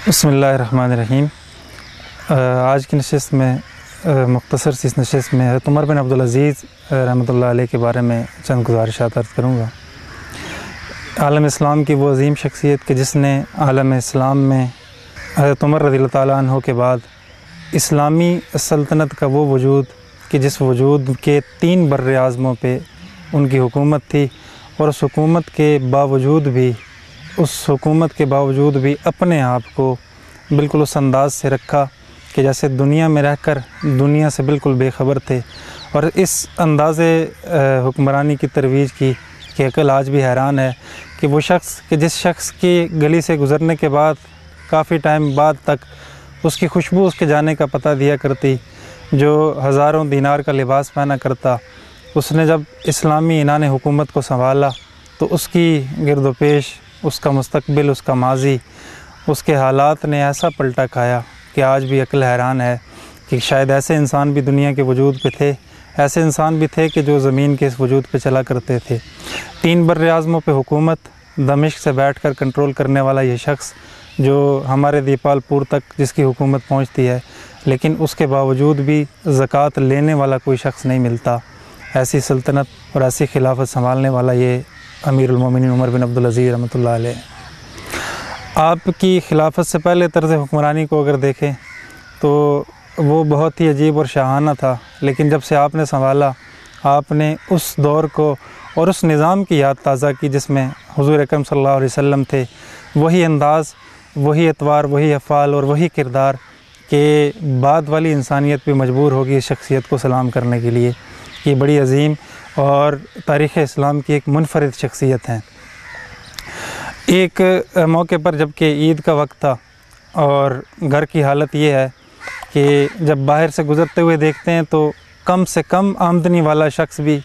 बिस्मिल्लाहिर्रहमानिर्रहीम। आज की नशिस्त में मुख्तसर सी इस नशिस्त में हज़रत उमर बिन अब्दुल अज़ीज़ रहमतुल्लाह अलैह के बारे में चंद गुज़ारिशात अर्ज़ करूँगा। आलम इस्लाम की वो अज़ीम शख्सियत कि जिसने आलम इस्लाम में हज़रत उमर रज़ियल्लाहु ताला अन्हु के बाद इस्लामी सल्तनत का वो वजूद कि जिस वजूद के 3 बर्र आज़मों पे उनकी हुकूमत थी, और उस हुकूमत के बावजूद भी अपने आप को बिल्कुल उस अंदाज़ से रखा कि जैसे दुनिया में रहकर दुनिया से बिल्कुल बेखबर थे, और इस अंदाज़े हुक्मरानी की तरवीज की कि अकल आज भी हैरान है कि वो शख्स कि जिस शख्स की गली से गुज़रने के बाद काफ़ी टाइम बाद तक उसकी खुशबू उसके जाने का पता दिया करती, जो हज़ारों दीनार का लिबास पहना करता, उसने जब इस्लामी इनान हुकूमत को संभाला तो उसकी गिरदो पेश, उसका मुस्तकबिल, उसका माजी, उसके हालात ने ऐसा पलटा खाया कि आज भी अक्ल हैरान है कि शायद ऐसे इंसान भी दुनिया के वजूद पे थे, ऐसे इंसान भी थे कि जो ज़मीन के इस वजूद पे चला करते थे। 3 बर्र आज़मों पे हुकूमत, दमिश्क से बैठकर कंट्रोल करने वाला ये शख्स जो हमारे दीपालपुर तक जिसकी हुकूमत पहुंचती है, लेकिन उसके बावजूद भी ज़कात लेने वाला कोई शख्स नहीं मिलता। ऐसी सल्तनत और ऐसी खिलाफत संभालने वाला ये अमीरुल मोमिनीन उमर बिन अब्दुल अज़ीज़ रहमतुल्लाह अलैह। आपकी खिलाफत से पहले तर्ज़ हुक्मरानी को अगर देखें तो वो बहुत ही अजीब और शाहाना था, लेकिन जब से आपने संभाला, आपने उस दौर को और उस निज़ाम की याद ताज़ा की जिसमें हुज़ूर अकरम सल्लल्लाहु अलैहि वसल्लम थे। वही अंदाज़, वही एतवार, वही अफ़ाल और वही किरदार के बाद वाली इंसानियत भी मजबूर होगी इस शख्सियत को सलाम करने के लिए। ये बड़ी अजीम और तारीख़ इस्लाम की एक मुनफरिद शख्सियत हैं। एक मौके पर जबकि ईद का वक्त था और घर की हालत ये है कि जब बाहर से गुज़रते हुए देखते हैं तो कम से कम आमदनी वाला शख्स भी,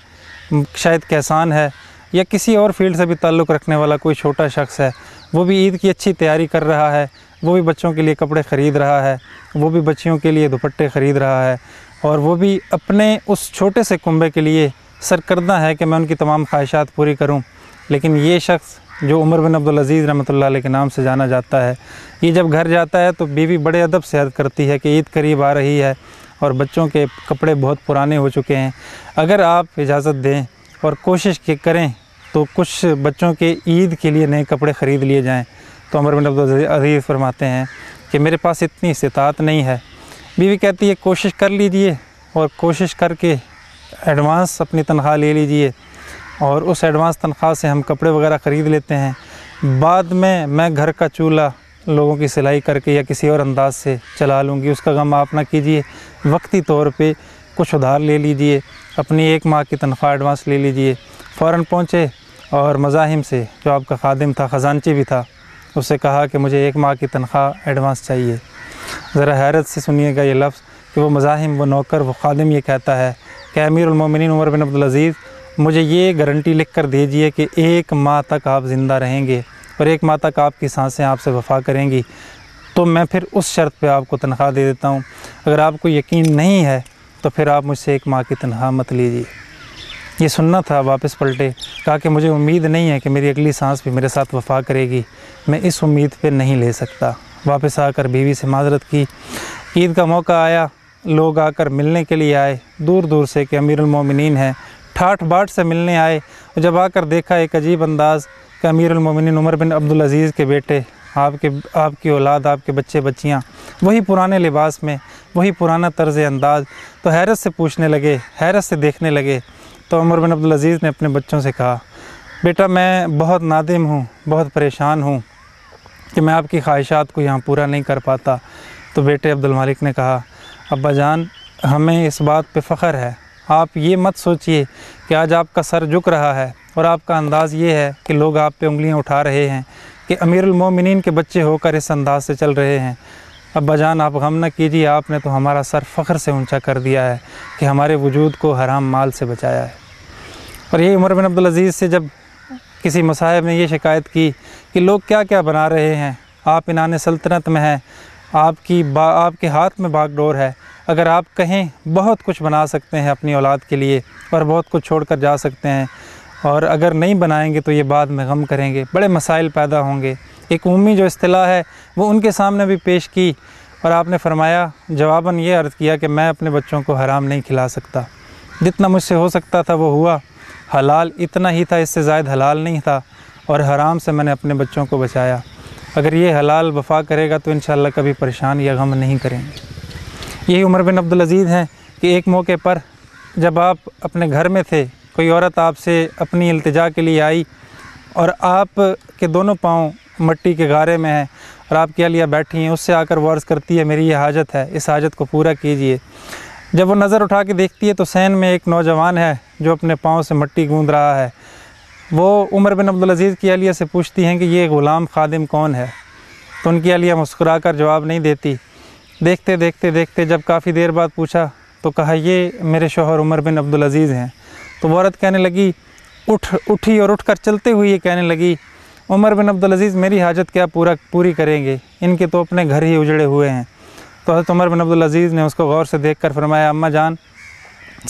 शायद किसान है या किसी और फील्ड से भी ताल्लुक़ रखने वाला कोई छोटा शख्स है, वो भी ईद की अच्छी तैयारी कर रहा है, वो भी बच्चों के लिए कपड़े ख़रीद रहा है, वो भी बच्चियों के लिए दुपट्टे ख़रीद रहा है, और वो भी अपने उस छोटे से कुंबे के लिए सरकर्दा है कि मैं उनकी तमाम ख्वाहिशात पूरी करूं। लेकिन ये शख्स जो उमर बिन अब्दुल अज़ीज़ रहमतुल्लाह अलैह के नाम से जाना जाता है, ये जब घर जाता है तो बीवी बड़े अदब से अर्ज़ करती है कि ईद करीब आ रही है और बच्चों के कपड़े बहुत पुराने हो चुके हैं, अगर आप इजाज़त दें और कोशिश करें तो कुछ बच्चों के ईद के लिए नए कपड़े ख़रीद लिए जाएँ। तो उमर बिन अब्दुल अज़ीज़ फरमाते हैं कि मेरे पास इतनी इस्तिताअत नहीं है। बीवी कहती है कोशिश कर लीजिए, और कोशिश करके एडवांस अपनी तनख्वाह ले लीजिए, और उस एडवांस तनख्वाह से हम कपड़े वगैरह ख़रीद लेते हैं। बाद में मैं घर का चूल्हा लोगों की सिलाई करके या किसी और अंदाज से चला लूँगी, उसका गम आप ना कीजिए। वक्ती तौर पे कुछ उधार ले लीजिए, अपनी 1 माह की तनख्वाह एडवांस ले लीजिए। फ़ौरन पहुँचे और मज़ाहिम से जो आपका खादिम था, ख़जानची भी था, उससे कहा कि मुझे 1 माह की तनख्वाह एडवांस चाहिए। ज़रा हैरत से सुनिएगा ये लफ्ज़ कि वो मज़ाहिम, वो नौकर, वो खादिम ये कहता है कि अमीरुल मोमिनीन उमर बिन अब्दुल अज़ीज़, मुझे ये गारंटी लिख कर दीजिए कि 1 माह तक आप ज़िंदा रहेंगे और 1 माह तक आपकी सांसें आपसे वफ़ा करेंगी, तो मैं फिर उस शर्त पे आपको तनख्वाह दे देता हूँ। अगर आपको यकीन नहीं है तो फिर आप मुझसे 1 माह की तनख्वाह मत लीजिए। ये सुनना था, वापस पलटे, कहा कि मुझे उम्मीद नहीं है कि मेरी अगली सांस भी मेरे साथ वफ़ा करेगी, मैं इस उम्मीद पे नहीं ले सकता। वापस आकर बीवी से माज़रत की। ईद का मौका आया, लोग आकर मिलने के लिए आए दूर दूर से कि अमीरुल मोमिनीन हैं, ठाठ बाट से मिलने आए। और जब आकर देखा एक अजीब अंदाज़ कि अमीरुल मोमिनीन उमर बिन अब्दुल अज़ीज़ के बेटे, आपकी औलाद, आपके बच्चे बच्चियाँ वही पुराने लिबास में, वही पुराना तर्ज़ अंदाज़, तो हैरत से पूछने लगे, हैरत से देखने लगे। तो उमर बिन अब्दुल अज़ीज़ ने अपने बच्चों से कहा, बेटा मैं बहुत नादिम हूँ, बहुत परेशान हूँ कि मैं आपकी ख्वाहिशात को यहाँ पूरा नहीं कर पाता। तो बेटे अब्दुल मालिक ने कहा, अब्बा जान हमें इस बात पे फ़ख्र है, आप ये मत सोचिए कि आज आपका सर झुक रहा है और आपका अंदाज़ ये है कि लोग आप पे उंगलियां उठा रहे हैं कि अमीरुल मोमिनीन के बच्चे होकर इस अंदाज से चल रहे हैं। अब्बा जान आप गम न कीजिए, आपने तो हमारा सर फ़ख्र से ऊंचा कर दिया है कि हमारे वजूद को हराम माल से बचाया है। اور یہی عمر بن عبدالعزیز سے جب کسی مصاحب نے یہ شکایت کی کہ لوگ کیا کیا بنا رہے ہیں، آپ عنان سلطنت میں ہیں، آپ کے ہاتھ میں باغ ڈور ہے، اگر آپ کہیں بہت کچھ بنا سکتے ہیں اپنی اولاد کے لیے اور بہت کچھ چھوڑ کر جا سکتے ہیں، اور اگر نہیں بنائیں گے تو یہ بعد میں غم کریں گے، بڑے مسائل پیدا ہوں گے۔ ایک عمومی جو اصطلاح ہے وہ ان کے سامنے بھی پیش کی، اور آپ نے فرمایا، جواباً یہ عرض کیا کہ میں اپنے بچوں کو حرام نہیں کھلا سکتا، جتنا مجھ سے ہو سکتا تھا وہ ہوا، حلال اتنا ہی تھا، اس سے زائد حلال نہیں تھا، اور حرام سے میں نے اپنے بچوں کو بچایا۔ اگر یہ حلال وفا کرے گا تو انشاءاللہ کبھی پریشان یا غم نہیں کریں گے۔ یہی عمر بن عبدالعزیز ہیں کہ ایک موقع پر جب آپ اپنے گھر میں تھے، کوئی عورت آپ سے اپنی التجا کے لیے آئی، اور آپ کے دونوں پاؤں مٹی کے غارے میں ہیں اور آپ کیا لیا بیٹھی ہیں، اس سے آ کر وہ عرض کرتی ہے میری یہ حاجت ہے، اس حاجت کو پورا کیجئے۔ جب وہ نظر اٹھا کے دیکھتی ہے تو صحن میں ایک نوجوان ہے جو اپنے پاؤں سے مٹی گوندھ رہا ہے۔ وہ عمر بن عبدالعزیز کی اہلیہ سے پوچھتی ہیں کہ یہ غلام خادم کون ہے، تو ان کی اہلیہ مسکرا کر جواب نہیں دیتی۔ دیکھتے دیکھتے دیکھتے جب کافی دیر بعد پوچھا تو کہا یہ میرے شوہر عمر بن عبدالعزیز ہیں۔ تو وہ عورت کہنے لگی، اٹھی اور اٹھ کر چلتے ہوئے یہ کہنے لگی، عمر بن عبدالعزیز میری حاجت کیا پوری کریں گے، ان کے تو اپنے گھر ہی اجڑے ہوئے ہیں۔ تو حضرت عمر بن عبدالعزیز نے اس کو غور سے دیکھ کر فرمایا، اماں جان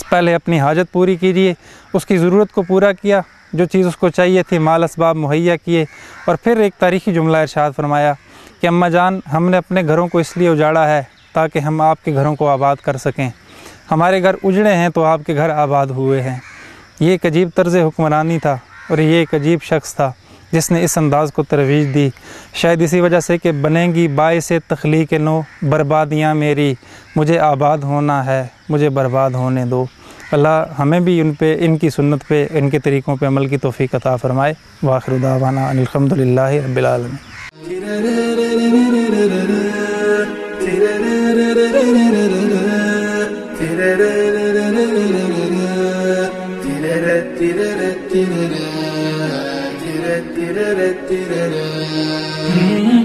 پہلے اپنی حاجت پوری کیجئے۔ اس کی ضرورت کو پورا کیا، جو چیز اس کو چاہیے تھی مال اسباب مہیا کیے، اور پھر ایک تاریخی جملہ ارشاد فرمایا کہ اماں جان ہم نے اپنے گھروں کو اس لیے اجاڑا ہے تاکہ ہم آپ کے گھروں کو آباد کر سکیں، ہمارے گھر اجڑے ہیں تو آپ کے گھر آباد ہوئے ہیں۔ یہ ایک عجیب طرز حکمرانی تھا، اور یہ ایک عجیب شخص تھا جس نے اس انداز کو ترویج دی، شاید اسی وجہ سے کہ بنیں گی باعث تخلیق نو بربادیاں میری، مجھے آباد ہونا ہے مجھے برباد ہونے دو۔ اللہ ہمیں بھی ان کی سنت پہ، ان کے طریقوں پہ عمل کی توفیق عطا فرمائے۔ وآخر دعوانا ان الحمدللہ رب العالمین۔ Mm-hmm.